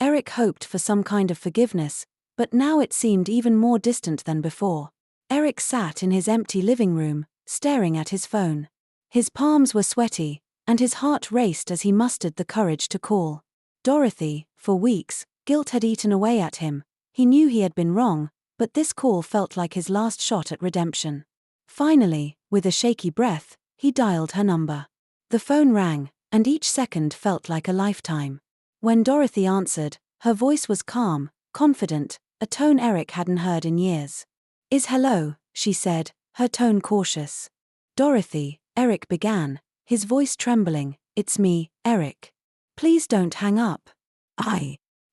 Eric hoped for some kind of forgiveness, but now it seemed even more distant than before. Eric sat in his empty living room, staring at his phone. His palms were sweaty, and his heart raced as he mustered the courage to call. Dorothy. For weeks, guilt had eaten away at him. He knew he had been wrong, but this call felt like his last shot at redemption. Finally, with a shaky breath, he dialed her number. The phone rang, and each second felt like a lifetime. When Dorothy answered, her voice was calm, confident, a tone Eric hadn't heard in years. Hello, she said, her tone cautious. Dorothy, Eric began, his voice trembling. It's me, Eric. Please don't hang up.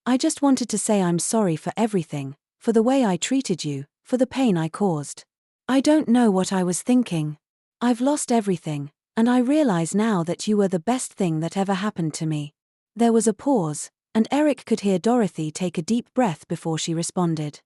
I just wanted to say I'm sorry for everything, for the way I treated you, for the pain I caused. I don't know what I was thinking. I've lost everything, and I realize now that you were the best thing that ever happened to me. There was a pause, and Eric could hear Dorothy take a deep breath before she responded.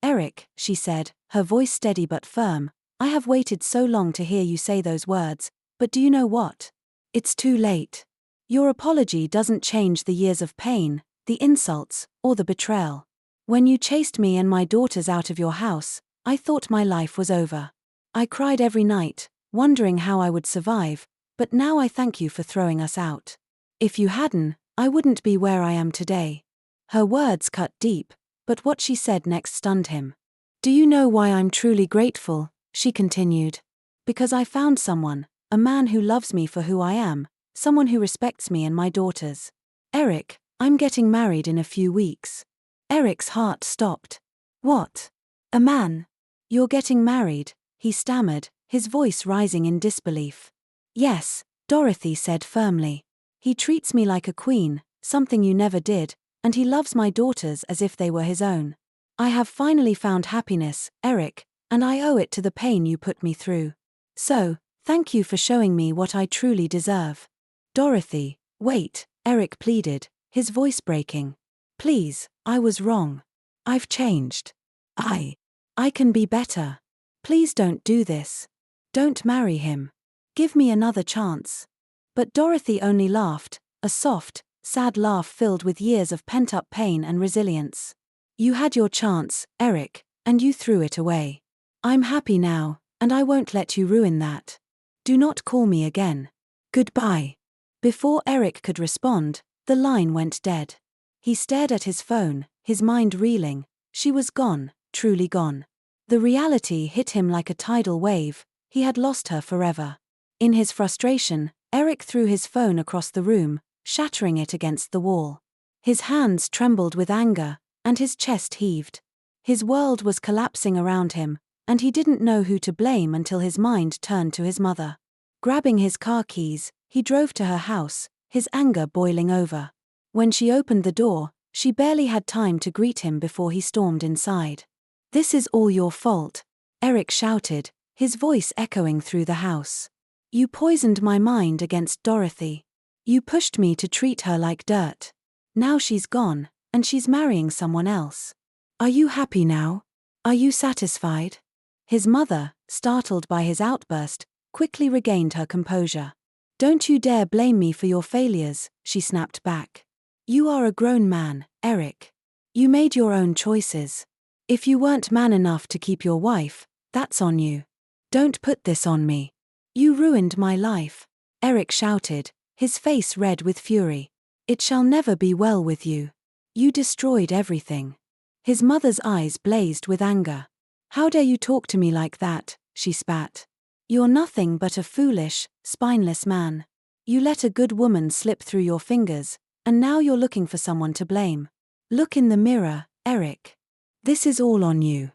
Eric, she said, her voice steady but firm, I have waited so long to hear you say those words, but do you know what? It's too late. Your apology doesn't change the years of pain, the insults, or the betrayal. When you chased me and my daughters out of your house, I thought my life was over. I cried every night, wondering how I would survive, but now I thank you for throwing us out. If you hadn't, I wouldn't be where I am today. Her words cut deep, but what she said next stunned him. Do you know why I'm truly grateful? She continued. Because I found someone, a man who loves me for who I am, someone who respects me and my daughters. Eric, I'm getting married in a few weeks. Eric's heart stopped. What? A man? You're getting married, he stammered, his voice rising in disbelief. Yes, Dorothy said firmly. He treats me like a queen, something you never did, and he loves my daughters as if they were his own. I have finally found happiness, Eric, and I owe it to the pain you put me through. So, thank you for showing me what I truly deserve. Dorothy, wait, Eric pleaded, his voice breaking. Please, I was wrong. I've changed. I can be better. Please don't do this. Don't marry him. Give me another chance. But Dorothy only laughed, a soft, sad laugh filled with years of pent-up pain and resilience. You had your chance, Eric, and you threw it away. I'm happy now, and I won't let you ruin that. Do not call me again. Goodbye. Before Eric could respond, the line went dead. He stared at his phone, his mind reeling. She was gone, truly gone. The reality hit him like a tidal wave. He had lost her forever. In his frustration, Eric threw his phone across the room, shattering it against the wall. His hands trembled with anger, and his chest heaved. His world was collapsing around him, and he didn't know who to blame until his mind turned to his mother. Grabbing his car keys, he drove to her house, his anger boiling over. When she opened the door, she barely had time to greet him before he stormed inside. This is all your fault, Eric shouted, his voice echoing through the house. You poisoned my mind against Dorothy. You pushed me to treat her like dirt. Now she's gone, and she's marrying someone else. Are you happy now? Are you satisfied? His mother, startled by his outburst, quickly regained her composure. Don't you dare blame me for your failures, she snapped back. You are a grown man, Eric. You made your own choices. If you weren't man enough to keep your wife, that's on you. Don't put this on me. You ruined my life, Eric shouted, his face red with fury. It shall never be well with you. You destroyed everything. His mother's eyes blazed with anger. How dare you talk to me like that, she spat. You're nothing but a foolish, spineless man. You let a good woman slip through your fingers, and now you're looking for someone to blame. Look in the mirror, Eric. This is all on you.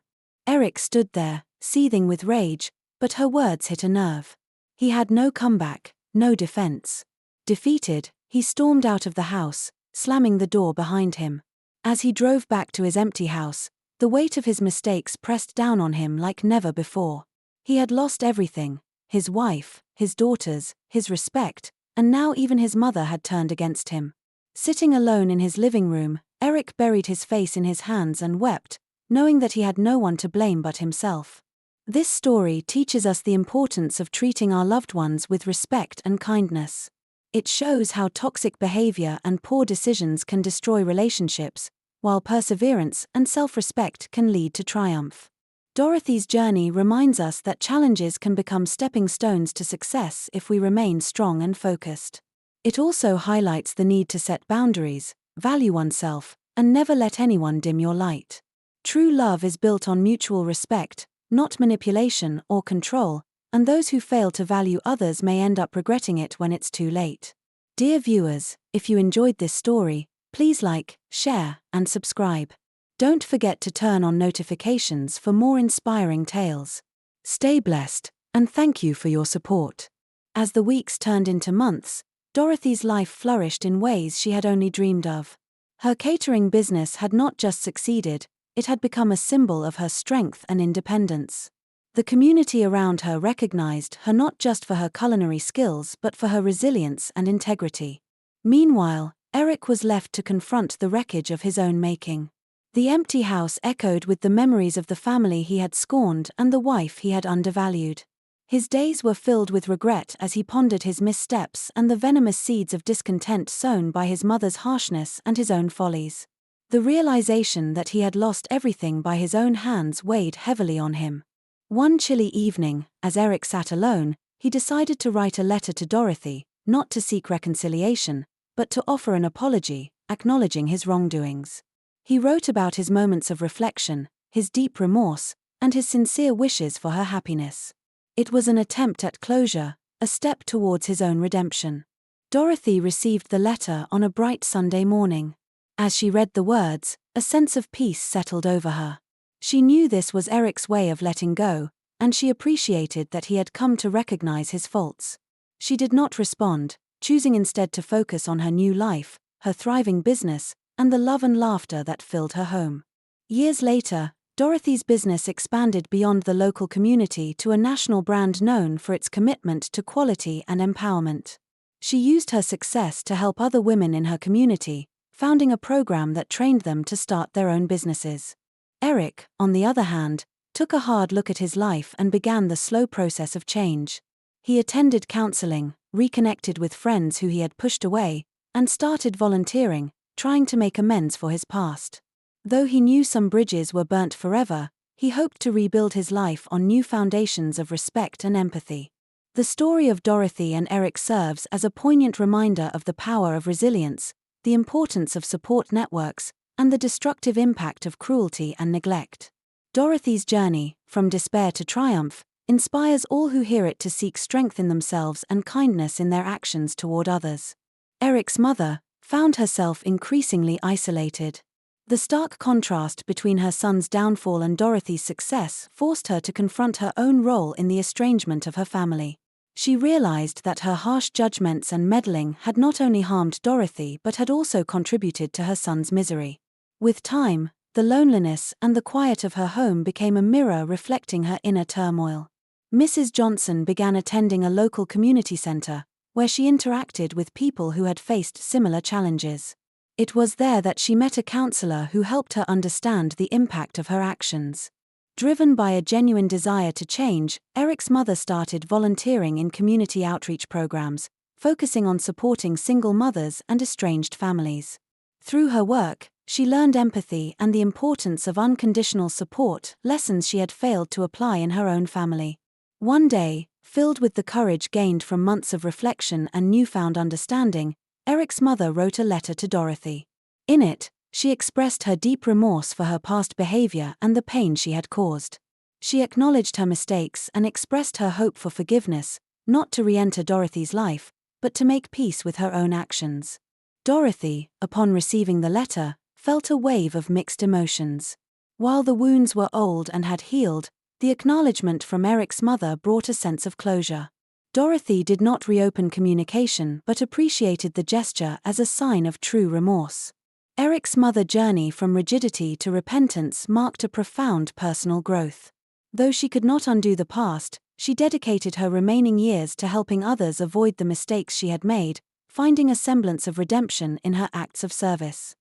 Eric stood there, seething with rage, but her words hit a nerve. He had no comeback, no defense. Defeated, he stormed out of the house, slamming the door behind him. As he drove back to his empty house, the weight of his mistakes pressed down on him like never before. He had lost everything, his wife, his daughters, his respect, and now even his mother had turned against him. Sitting alone in his living room, Eric buried his face in his hands and wept, knowing that he had no one to blame but himself. This story teaches us the importance of treating our loved ones with respect and kindness. It shows how toxic behavior and poor decisions can destroy relationships, while perseverance and self-respect can lead to triumph. Dorothy's journey reminds us that challenges can become stepping stones to success if we remain strong and focused. It also highlights the need to set boundaries, value oneself, and never let anyone dim your light. True love is built on mutual respect, not manipulation or control, and those who fail to value others may end up regretting it when it's too late. Dear viewers, if you enjoyed this story, please like, share, and subscribe. Don't forget to turn on notifications for more inspiring tales. Stay blessed, and thank you for your support. As the weeks turned into months, Dorothy's life flourished in ways she had only dreamed of. Her catering business had not just succeeded, it had become a symbol of her strength and independence. The community around her recognized her not just for her culinary skills but for her resilience and integrity. Meanwhile, Eric was left to confront the wreckage of his own making. The empty house echoed with the memories of the family he had scorned and the wife he had undervalued. His days were filled with regret as he pondered his missteps and the venomous seeds of discontent sown by his mother's harshness and his own follies. The realization that he had lost everything by his own hands weighed heavily on him. One chilly evening, as Eric sat alone, he decided to write a letter to Dorothy, not to seek reconciliation, but to offer an apology, acknowledging his wrongdoings. He wrote about his moments of reflection, his deep remorse, and his sincere wishes for her happiness. It was an attempt at closure, a step towards his own redemption. Dorothy received the letter on a bright Sunday morning. As she read the words, a sense of peace settled over her. She knew this was Eric's way of letting go, and she appreciated that he had come to recognize his faults. She did not respond, choosing instead to focus on her new life, her thriving business, and the love and laughter that filled her home. Years later, Dorothy's business expanded beyond the local community to a national brand known for its commitment to quality and empowerment. She used her success to help other women in her community, founding a program that trained them to start their own businesses. Eric, on the other hand, took a hard look at his life and began the slow process of change. He attended counseling, reconnected with friends who he had pushed away, and started volunteering, trying to make amends for his past. Though he knew some bridges were burnt forever, he hoped to rebuild his life on new foundations of respect and empathy. The story of Dorothy and Eric serves as a poignant reminder of the power of resilience, the importance of support networks, and the destructive impact of cruelty and neglect. Dorothy's journey, from despair to triumph, inspires all who hear it to seek strength in themselves and kindness in their actions toward others. Eric's mother found herself increasingly isolated. The stark contrast between her son's downfall and Dorothy's success forced her to confront her own role in the estrangement of her family. She realized that her harsh judgments and meddling had not only harmed Dorothy but had also contributed to her son's misery. With time, the loneliness and the quiet of her home became a mirror reflecting her inner turmoil. Mrs. Johnson began attending a local community center, where she interacted with people who had faced similar challenges. It was there that she met a counselor who helped her understand the impact of her actions. Driven by a genuine desire to change, Eric's mother started volunteering in community outreach programs, focusing on supporting single mothers and estranged families. Through her work, she learned empathy and the importance of unconditional support, lessons she had failed to apply in her own family. One day, filled with the courage gained from months of reflection and newfound understanding, Eric's mother wrote a letter to Dorothy. In it, she expressed her deep remorse for her past behavior and the pain she had caused. She acknowledged her mistakes and expressed her hope for forgiveness, not to re-enter Dorothy's life, but to make peace with her own actions. Dorothy, upon receiving the letter, felt a wave of mixed emotions. While the wounds were old and had healed, the acknowledgement from Eric's mother brought a sense of closure. Dorothy did not reopen communication but appreciated the gesture as a sign of true remorse. Eric's mother's journey from rigidity to repentance marked a profound personal growth. Though she could not undo the past, she dedicated her remaining years to helping others avoid the mistakes she had made, finding a semblance of redemption in her acts of service.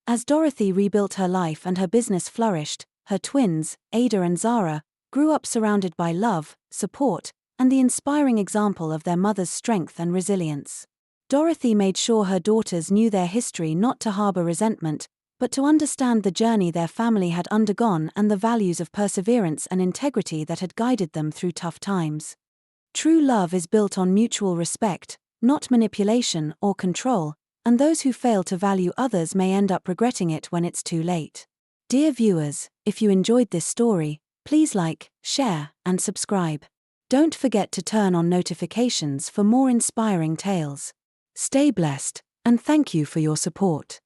As Dorothy rebuilt her life and her business flourished, her twins, Ada and Zara, grew up surrounded by love, support, and the inspiring example of their mother's strength and resilience. Dorothy made sure her daughters knew their history, not to harbor resentment, but to understand the journey their family had undergone and the values of perseverance and integrity that had guided them through tough times. True love is built on mutual respect, not manipulation or control, and those who fail to value others may end up regretting it when it's too late. Dear viewers, if you enjoyed this story, please like, share, and subscribe. Don't forget to turn on notifications for more inspiring tales. Stay blessed, and thank you for your support.